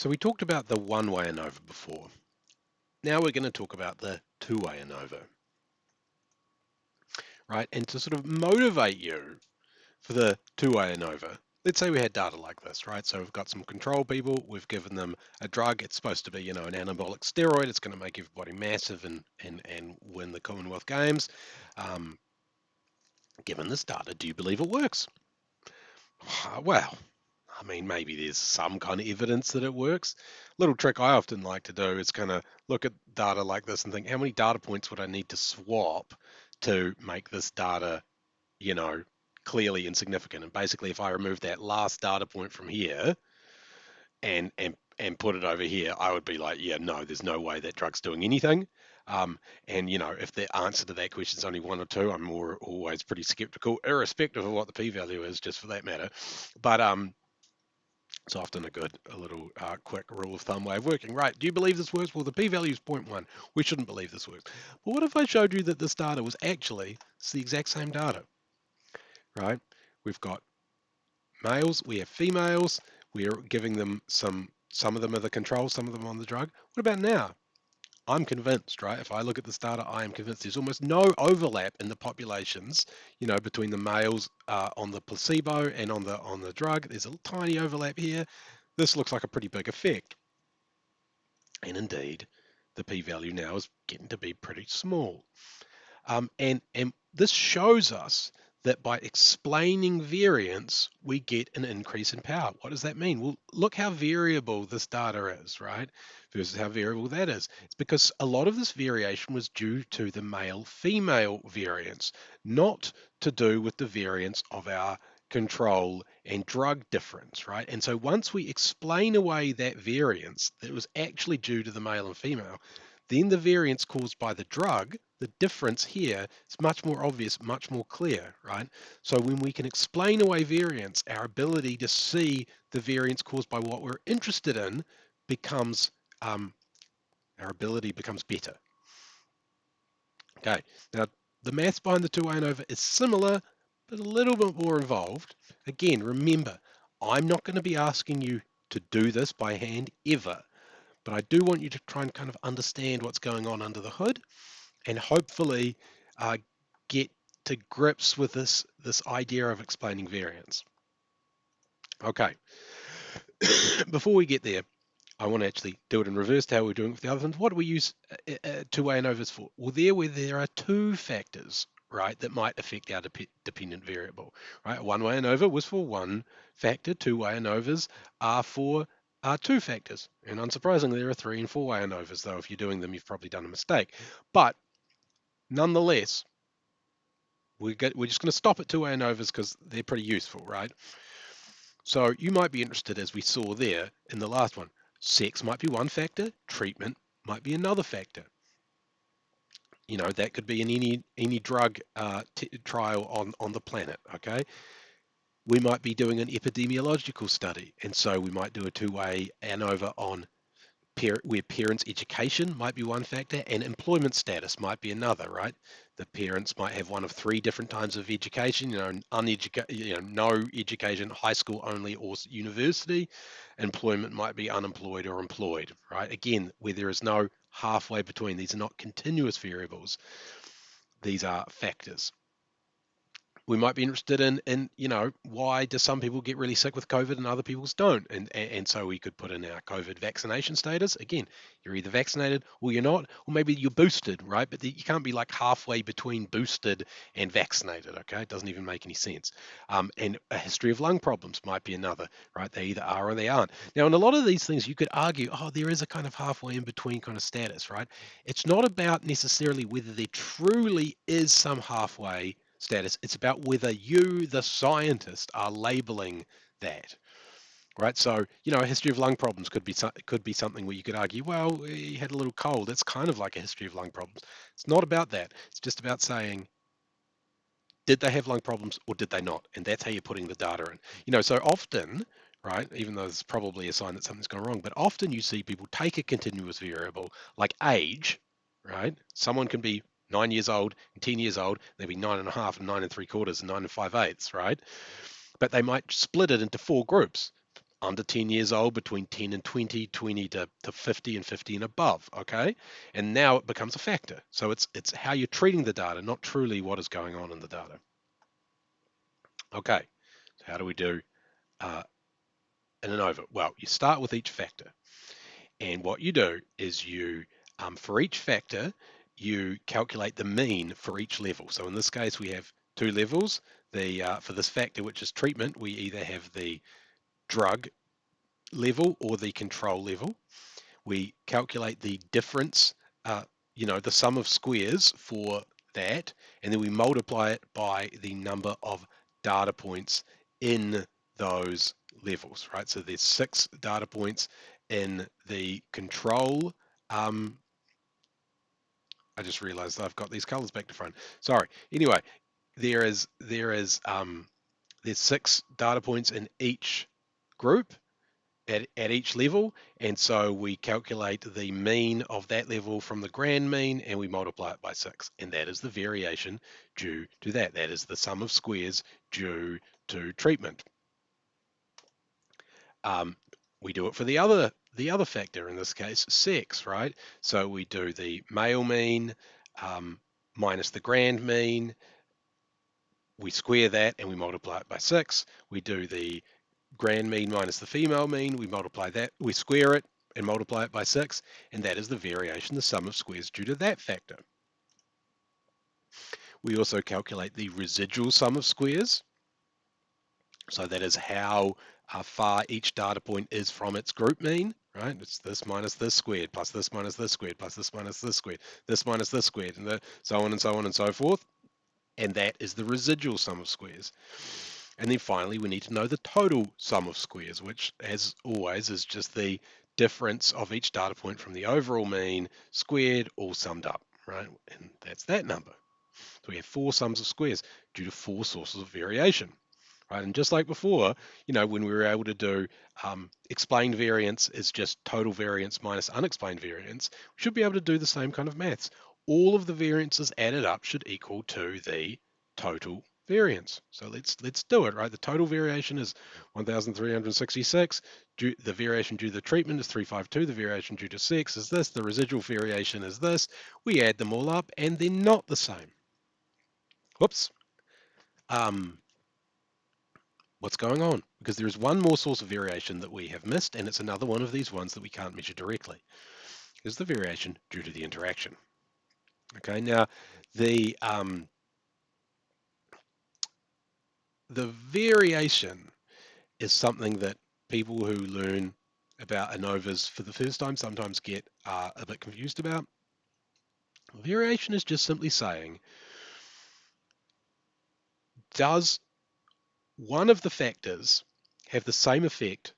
So we talked about the one-way ANOVA before. Now we're going to talk about the two-way ANOVA, right? And to sort of motivate you for the two-way ANOVA, let's say we had data like this, right? So we've got some control people, we've given them a drug, it's supposed to be, an anabolic steroid, it's going to make everybody massive and win the Commonwealth Games. Given this data, do you believe it works? Well, I mean, maybe there's some kind of evidence that it works. Little trick I often like to do is kind of look at data like this and think, how many data points would I need to swap to make this data, you know, clearly insignificant? And basically, if I remove that last data point from here and put it over here, I would be like, yeah, no, there's no way that drug's doing anything. And if the answer to that question is only one or two, I'm always pretty skeptical, irrespective of what the p-value is, just for that matter. But it's often a little quick rule of thumb way of working. Right, do you believe this works? Well, the p-value is 0.1. We shouldn't believe this works. But what if I showed you that this data was actually, it's the exact same data, right? We've got males, we have females, we're giving them some of them are the control, some of them on the drug. What about now? I'm convinced, right? If I look at this data, I am convinced there's almost no overlap in the populations, between the males on the placebo and on the drug. There's a tiny overlap here. This looks like a pretty big effect. And indeed, the p-value now is getting to be pretty small. And this shows us that by explaining variance, we get an increase in power. What does that mean? Well, look how variable this data is, right? Versus how variable that is. It's because a lot of this variation was due to the male-female variance, not to do with the variance of our control and drug difference, right? And so once we explain away that variance that was actually due to the male and female, then the variance caused by the drug, the difference here is much more obvious, much more clear, right? So when we can explain away variance, our ability to see the variance caused by what we're interested in becomes, our ability becomes better. Okay, now the maths behind the two-way ANOVA is similar, but a little bit more involved. Again, remember, I'm not going to be asking you to do this by hand ever, but I do want you to try and kind of understand what's going on under the hood and hopefully get to grips with this idea of explaining variance. Okay, before we get there, I want to actually do it in reverse to how we're doing with the other ones. What do we use two-way ANOVAs for? Well, where there are two factors, right, that might affect our dependent variable, right? One-way ANOVA was for one factor. Two-way ANOVAs are for two factors. And unsurprisingly, there are three and four-way ANOVAs, though if you're doing them, you've probably done a mistake. But nonetheless, we're just going to stop at two-way ANOVAs because they're pretty useful, right? So you might be interested, as we saw there in the last one, sex might be one factor, treatment might be another factor. That could be in any drug trial on the planet, okay? We might be doing an epidemiological study, and so we might do a two-way ANOVA on where parents' education might be one factor and employment status might be another, right? The parents might have one of three different types of education, no education, high school only, or university. Employment might be unemployed or employed, right? Again, where there is no halfway between. These are not continuous variables. These are factors. We might be interested in why do some people get really sick with COVID and other people's don't, and so we could put in our COVID vaccination status. Again, you're either vaccinated or you're not, or maybe you're boosted, right? But you can't be like halfway between boosted and vaccinated. Okay, it doesn't even make any sense. And a history of lung problems might be another, right? They either are or they aren't. Now, in a lot of these things, you could argue, oh, there is a kind of halfway in between kind of status, right? It's not about necessarily whether there truly is some halfway status. It's about whether you, the scientist, are labeling that, right? So, a history of lung problems could be something where you could argue, well, he had a little cold. It's kind of like a history of lung problems. It's not about that. It's just about saying, did they have lung problems or did they not? And that's how you're putting the data in. So often, right, even though it's probably a sign that something's gone wrong, but often you see people take a continuous variable like age, right? Someone can be 9 years old and 10 years old, they'll be 9.5 and 9 3/4 and 9 5/8, right? But they might split it into four groups. under 10 years old, between 10 and 20, 20 to 50, and 50 and above, okay? And now it becomes a factor. So it's how you're treating the data, not truly what is going on in the data. Okay, so how do we do in Anova? Well, you start with each factor. And what you do is you, for each factor, you calculate the mean for each level. So in this case, we have two levels. For this factor, which is treatment, we either have the drug level or the control level. We calculate the difference, the sum of squares for that, and then we multiply it by the number of data points in those levels, right? So there's 6 data points in the control. I just realized I've got these colors back to front. Sorry. Anyway, there's 6 data points in each group at each level, and so we calculate the mean of that level from the grand mean and we multiply it by 6, and that is the variation due to that. That is the sum of squares due to treatment. We do it for the other factor, in this case sex, right? So we do the male mean minus the grand mean, we square that and we multiply it by 6. We do the grand mean minus the female mean, we multiply that, we square it and multiply it by 6, and that is the variation, the sum of squares due to that factor. We also calculate the residual sum of squares. So that is how far each data point is from its group mean, right? It's this minus this squared, plus this minus this squared, plus this minus this squared, this minus this squared, and so on and so on and so forth. And that is the residual sum of squares. And then finally, we need to know the total sum of squares, which, as always, is just the difference of each data point from the overall mean squared, all summed up, right? And that's that number. So we have 4 sums of squares due to 4 sources of variation, right? And just like before, when we were able to do explained variance is just total variance minus unexplained variance, we should be able to do the same kind of maths. All of the variances added up should equal to the total variance. So let's do it, right? The total variation is 1,366. The variation due to the treatment is 352. The variation due to sex is this. The residual variation is this. We add them all up and they're not the same. Whoops. What's going on? Because there is one more source of variation that we have missed, and it's another one of these ones that we can't measure directly. Is the variation due to the interaction? Okay, now the variation is something that people who learn about Anovas for the first time sometimes get a bit confused about. Variation is just simply saying, does one of the factors have the same effect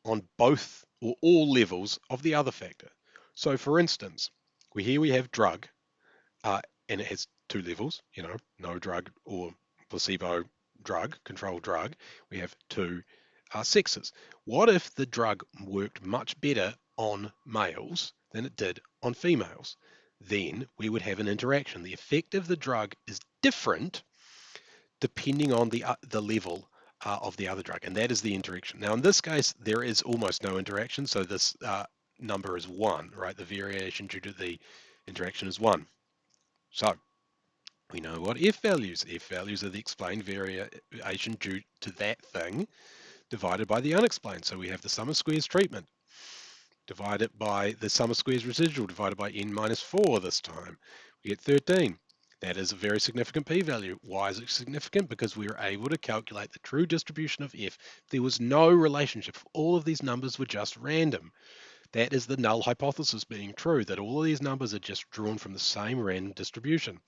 on both or all levels of the other factor? So for instance, we have drug, and it has 2 levels, no drug or placebo drug, controlled drug. We have 2 sexes. What if the drug worked much better on males than it did on females? Then we would have an interaction. The effect of the drug is different depending on the level of the other drug, and that is the interaction. Now, in this case, there is almost no interaction, so this number is 1, right? The variation due to the interaction is 1. So we know what F values. F values are the explained variation due to that thing divided by the unexplained. So we have the sum of squares treatment divided by the sum of squares residual divided by n minus 4 this time. We get 13. That is a very significant p-value. Why is it significant? Because we were able to calculate the true distribution of f. There was no relationship. All of these numbers were just random. That is the null hypothesis being true, that all of these numbers are just drawn from the same random distribution.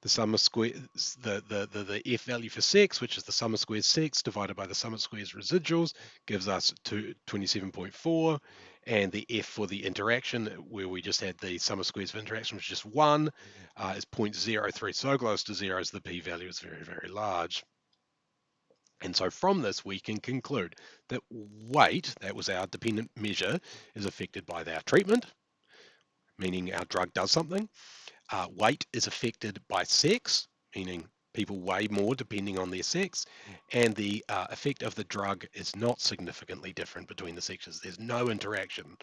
The sum of squares, the f value for sex, which is the sum of squares sex divided by the sum of squares residuals, gives us 27.4, and the f for the interaction, where we just had the sum of squares for interaction, which is just 1, is 0.03, so close to 0 as the p-value is very, very large. And so from this, we can conclude that weight, that was our dependent measure, is affected by our treatment, meaning our drug does something. Weight is affected by sex, meaning People weigh more depending on their sex, and the effect of the drug is not significantly different between the sexes. There's no interaction.